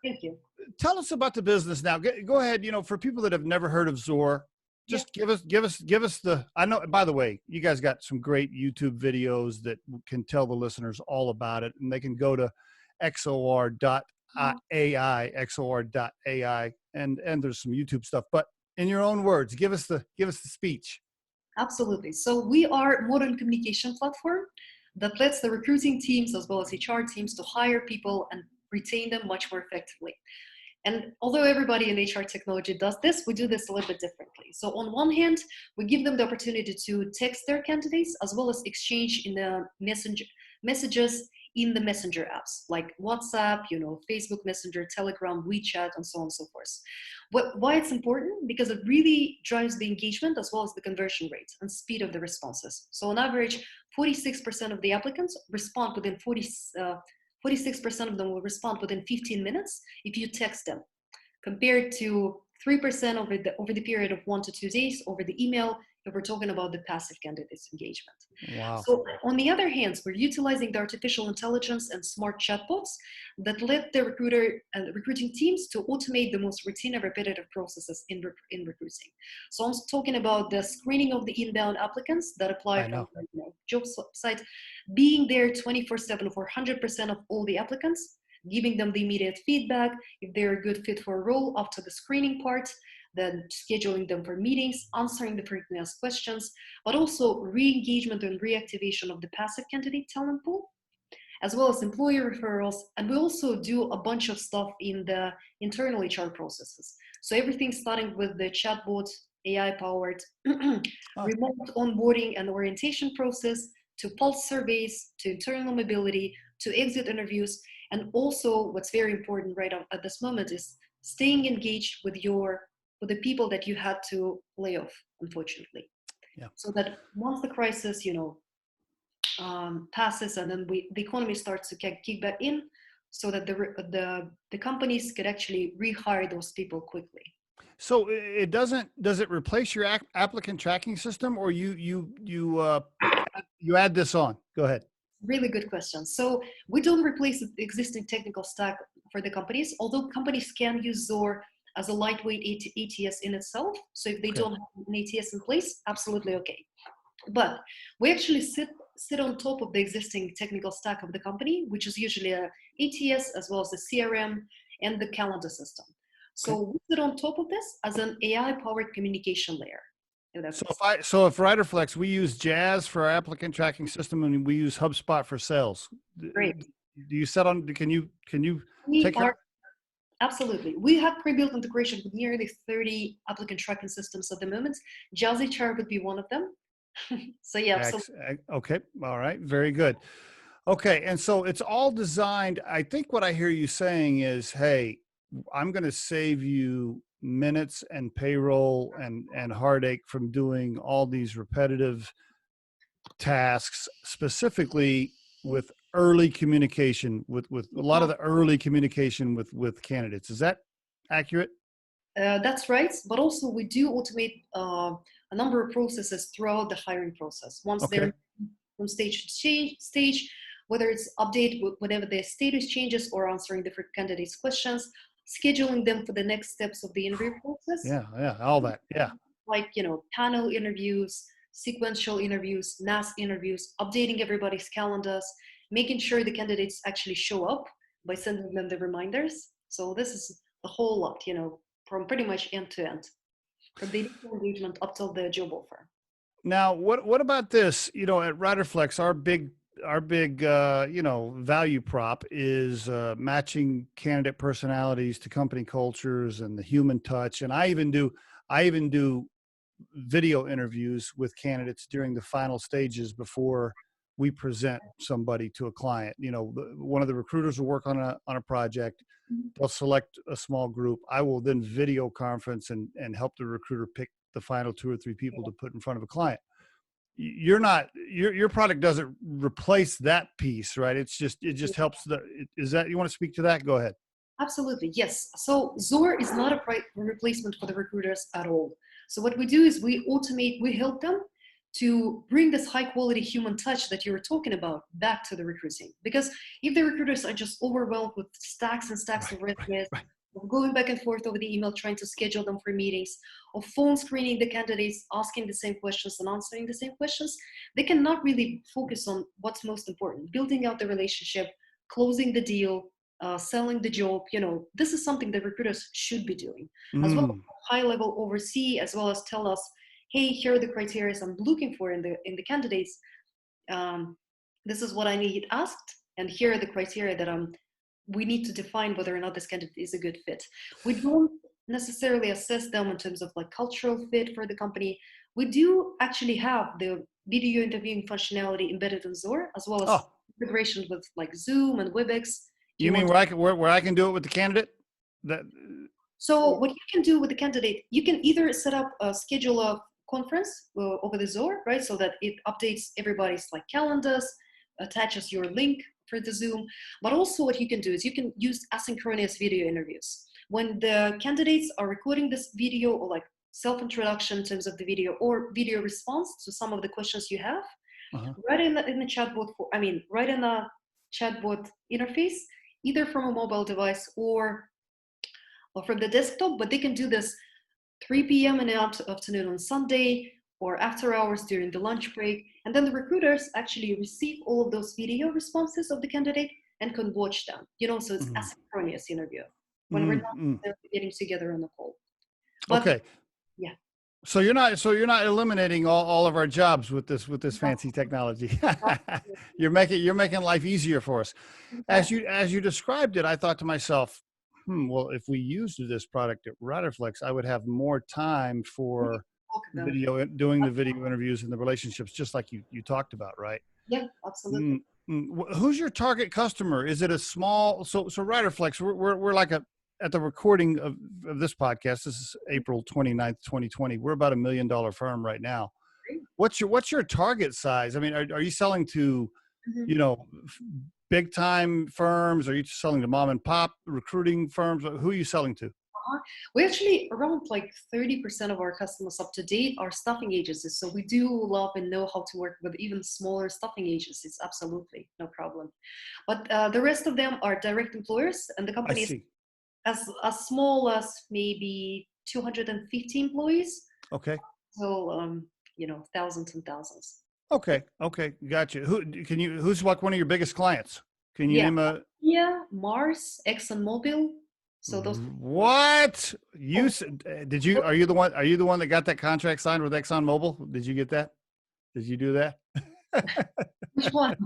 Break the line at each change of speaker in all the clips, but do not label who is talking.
Thank you.
tell us about the business now. Go ahead. For people that have never heard of XOR, just give us the, I know, by the way, you guys got some great YouTube videos that can tell the listeners all about it, and they can go to XOR.ai, XOR.ai, and there's some YouTube stuff, but in your own words, give us the speech.
Absolutely. So we are a modern communication platform that lets the recruiting teams as well as HR teams to hire people and retain them much more effectively. And although everybody in HR technology does this, we do this a little bit differently. So on one hand, we give them the opportunity to text their candidates as well as exchange in the messages in the messenger apps like WhatsApp, Facebook Messenger, Telegram, WeChat, and so on and so forth. Why it's important? Because it really drives the engagement as well as the conversion rate and speed of the responses. So on average, 46% of the applicants respond within 46% of them will respond within 15 minutes if you text them, compared to 3% over the period of 1 to 2 days over the email if we're talking about the passive candidates engagement.
Wow.
So on the other hand, we're utilizing the artificial intelligence and smart chatbots that let the recruiter and recruiting teams to automate the most routine and repetitive processes in recruiting. So I'm talking about the screening of the inbound applicants that apply from job site, being there 24/7 for 100% of all the applicants, giving them the immediate feedback if they're a good fit for a role after the screening part, then scheduling them for meetings, answering the frequently asked questions, but also re-engagement and reactivation of the passive candidate talent pool, as well as employer referrals. And we also do a bunch of stuff in the internal HR processes. So everything starting with the chatbot, AI-powered remote onboarding and orientation process, to pulse surveys, to internal mobility, to exit interviews. And also what's very important right at this moment is staying engaged with the people that you had to lay off, unfortunately. Yeah. So that once the crisis, passes and then the economy starts to kick back in, so that the companies could actually rehire those people quickly.
So does it replace your applicant tracking system, or you add this on? Go ahead.
Really good question. So we don't replace the existing technical stack for the companies, although companies can use XOR as a lightweight ATS in itself. So if they don't have an ATS in place, absolutely okay. But we actually sit on top of the existing technical stack of the company, which is usually a ATS as well as the CRM and the calendar system. So we sit on top of this as an AI-powered communication layer.
So if Riderflex, we use Jazz for our applicant tracking system, and we use HubSpot for sales.
Great.
Do you set on? Can you take care?
Absolutely. We have pre-built integration with nearly 30 applicant tracking systems at the moment. Jazz HR would be one of them. So yeah.
Okay. All right. Very good. Okay. And so it's all designed. I think what I hear you saying is, hey, I'm going to save you minutes and payroll and heartache from doing all these repetitive tasks, specifically with early communication, with a lot of the early communication with candidates. Is that accurate?
That's right. But also we do automate a number of processes throughout the hiring process. Once they're from stage to stage, whether it's update whenever their status changes or answering different candidates' questions, scheduling them for the next steps of the interview process.
Yeah, all that. Yeah.
Like, panel interviews, sequential interviews, mass interviews, updating everybody's calendars, making sure the candidates actually show up by sending them the reminders. So this is a whole lot, from pretty much end to end, from the initial engagement up till the job offer.
Now, what about this? At Riderflex, our big value prop is matching candidate personalities to company cultures and the human touch. And I even do video interviews with candidates during the final stages before we present somebody to a client. One of the recruiters will work on a project. They'll select a small group. I will then video conference and help the recruiter pick the final 2 or 3 people to put in front of a client. Your product doesn't replace that piece, right? It just helps is that, you want to speak to that? Go ahead.
Absolutely. Yes. So XOR is not a replacement for the recruiters at all. So what we do is we help them to bring this high quality human touch that you were talking about back to the recruiting. Because if the recruiters are just overwhelmed with stacks and stacks of resumes,
right.
of going back and forth over the email, trying to schedule them for meetings, of phone screening the candidates, asking the same questions and answering the same questions, they cannot really focus on what's most important, building out the relationship, closing the deal, selling the job. This is something that recruiters should be doing, as well as high level oversee, as well as tell us, hey, here are the criteria I'm looking for in the candidates. This is what I need asked, and here are the criteria that we need to define whether or not this candidate is a good fit. We don't necessarily assess them in terms of like cultural fit for the company. We do actually have the video interviewing functionality embedded in XOR, as well as integration with like Zoom and WebEx.
You mean where I can do it with the candidate?
So what you can do with the candidate, you can either set up schedule a conference over the XOR, right? So that it updates everybody's like calendars, attaches your link for the Zoom. But also what you can do is you can use asynchronous video interviews. When the candidates are recording this video or like self-introduction in terms of the video or video response to some of the questions you have, right in the chatbot, right in the chatbot interface, either from a mobile device or from the desktop, but they can do this 3 p.m. in the afternoon on Sunday or after hours during the lunch break. And then the recruiters actually receive all of those video responses of the candidate and can watch them, so it's asynchronous interview when we're not getting together on the call. But,
okay.
Yeah.
So you're not eliminating all of our jobs with this fancy technology. You're making life easier for us. As you described it, I thought to myself, well, if we used this product at Riderflex, I would have more time for doing the video interviews and the relationships, just like you talked about, right?
Yeah, absolutely.
Who's your target customer? Is it a small? So Riderflex, we're like at the recording of this podcast. This is April 29th, 2020. We're about $1 million firm right now. What's your target size? I mean, are you selling to, big time firms? Are you selling to mom and pop recruiting firms? Who are you selling to?
We actually, around like 30% of our customers up to date are staffing agencies. So we do love and know how to work with even smaller staffing agencies. Absolutely, no problem. But the rest of them are direct employers, and the company is as small as maybe 250 employees.
Okay.
So, thousands and thousands.
Okay. Gotcha. Who's like one of your biggest clients? Can you name a?
Yeah, Mars, ExxonMobil. So those.
What you did you? Are you the one that got that contract signed with ExxonMobil? Did you get that? Did you do that?
Which one?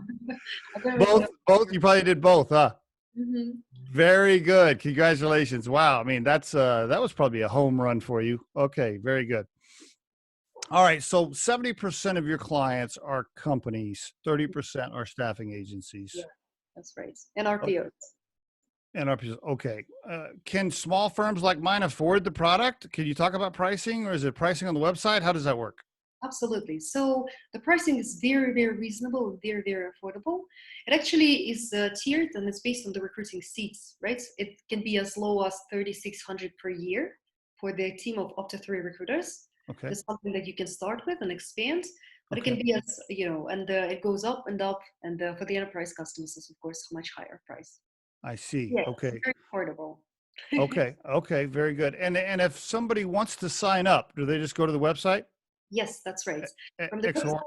Both. You probably did both, huh? Very good. Congratulations. Wow. I mean, that was probably a home run for you. Okay. Very good. All right. So 70% of your clients are companies, 30% are staffing agencies.
Yeah, that's right. And RPOs.
And RPOs. Okay. Can small firms like mine afford the product? Can you talk about pricing, or is it pricing on the website? How does that work?
Absolutely. So the pricing is very, very reasonable and very, very affordable. It actually is tiered, and it's based on the recruiting seats, right? It can be as low as $3,600 per year for the team of up to 3 recruiters.
Okay.
It's something that you can start with and expand, but it can be as, and it goes up and up. And for the enterprise customers, is of course a much higher price.
I see.
Yeah,
okay.
It's very affordable.
Okay. Very good. And if somebody wants to sign up, do they just go to the website?
Yes, that's right. From the
XOR.
website,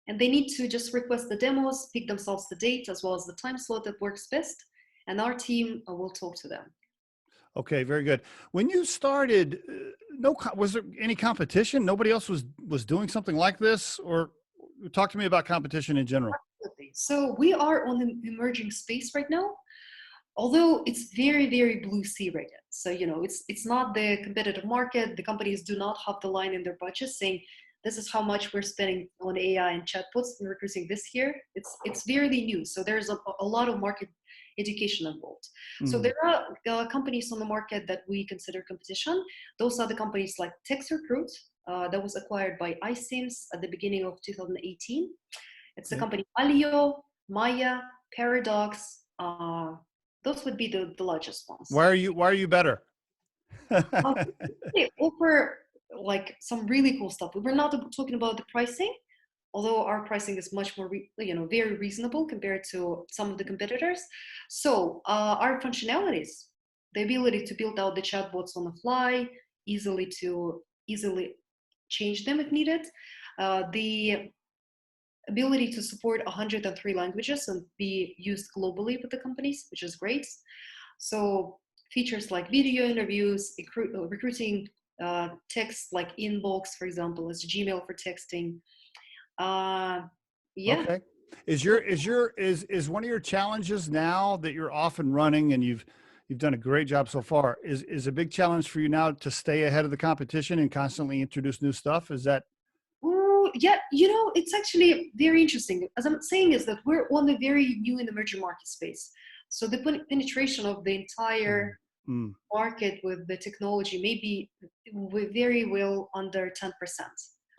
and they need to just request the demos, pick themselves the date as well as the time slot that works best, and our team will talk to them.
Okay, very good. When you started, was there any competition? Nobody else was doing something like this? Or talk to me about competition in general.
Absolutely. So we are on an emerging space right now, although it's very, very blue sea right now. So, it's not the competitive market. The companies do not have the line in their budget saying, this is how much we're spending on AI and chatbots and recruiting this year. It's very new. So there's a lot of market education involved. So there are companies on the market that we consider competition. Those are the companies like TextRecruit, that was acquired by iSIMS at the beginning of 2018. It's the company Alio, Maya, Paradox. Those would be the largest ones.
Why are you better?
They offer like some really cool stuff. We're not talking about the pricing, although our pricing is much more, very reasonable compared to some of the competitors. So our functionalities, the ability to build out the chatbots on the fly, easily change them if needed, the ability to support 103 languages and be used globally with the companies, which is great. So features like video interviews, recruiting text like inbox, for example, as Gmail for texting. Yeah.
Okay. Is one of your challenges now that you're off and running and you've done a great job so far, is a big challenge for you now to stay ahead of the competition and constantly introduce new stuff? Is that?
Ooh, yeah, it's actually very interesting. As I'm saying is that we're on the very new and emerging market space. So the penetration of the entire market with the technology may be very well under 10%.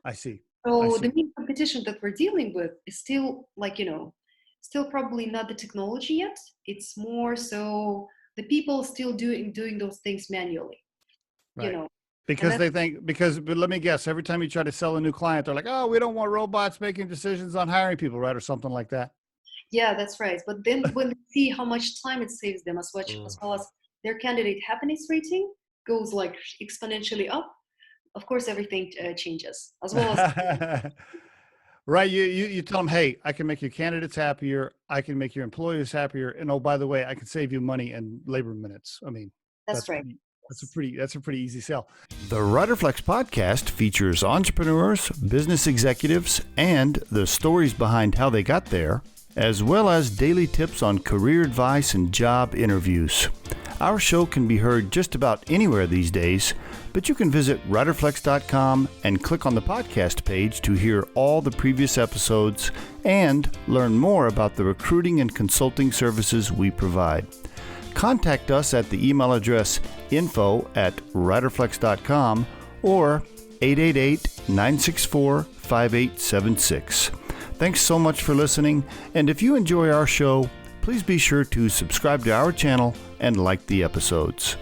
I see.
So the main competition that we're dealing with is still still probably not the technology yet. It's more so the people still doing those things manually,
right. Because but let me guess, every time you try to sell a new client, they're like, oh, we don't want robots making decisions on hiring people, right? Or something like that.
Yeah, that's right. But then when they see how much time it saves them as well as their candidate happiness rating goes like exponentially up, of course, everything changes as well as.
Right. You tell them, hey, I can make your candidates happier. I can make your employees happier. And oh, by the way, I can save you money and labor minutes. I mean,
that's right.
That's a pretty easy sell.
The Riderflex podcast features entrepreneurs, business executives, and the stories behind how they got there, as well as daily tips on career advice and job interviews. Our show can be heard just about anywhere these days, but you can visit riderflex.com and click on the podcast page to hear all the previous episodes and learn more about the recruiting and consulting services we provide. Contact us at the email address info@riderflex.com or 888-964-5876. Thanks so much for listening, and if you enjoy our show, please be sure to subscribe to our channel and like the episodes.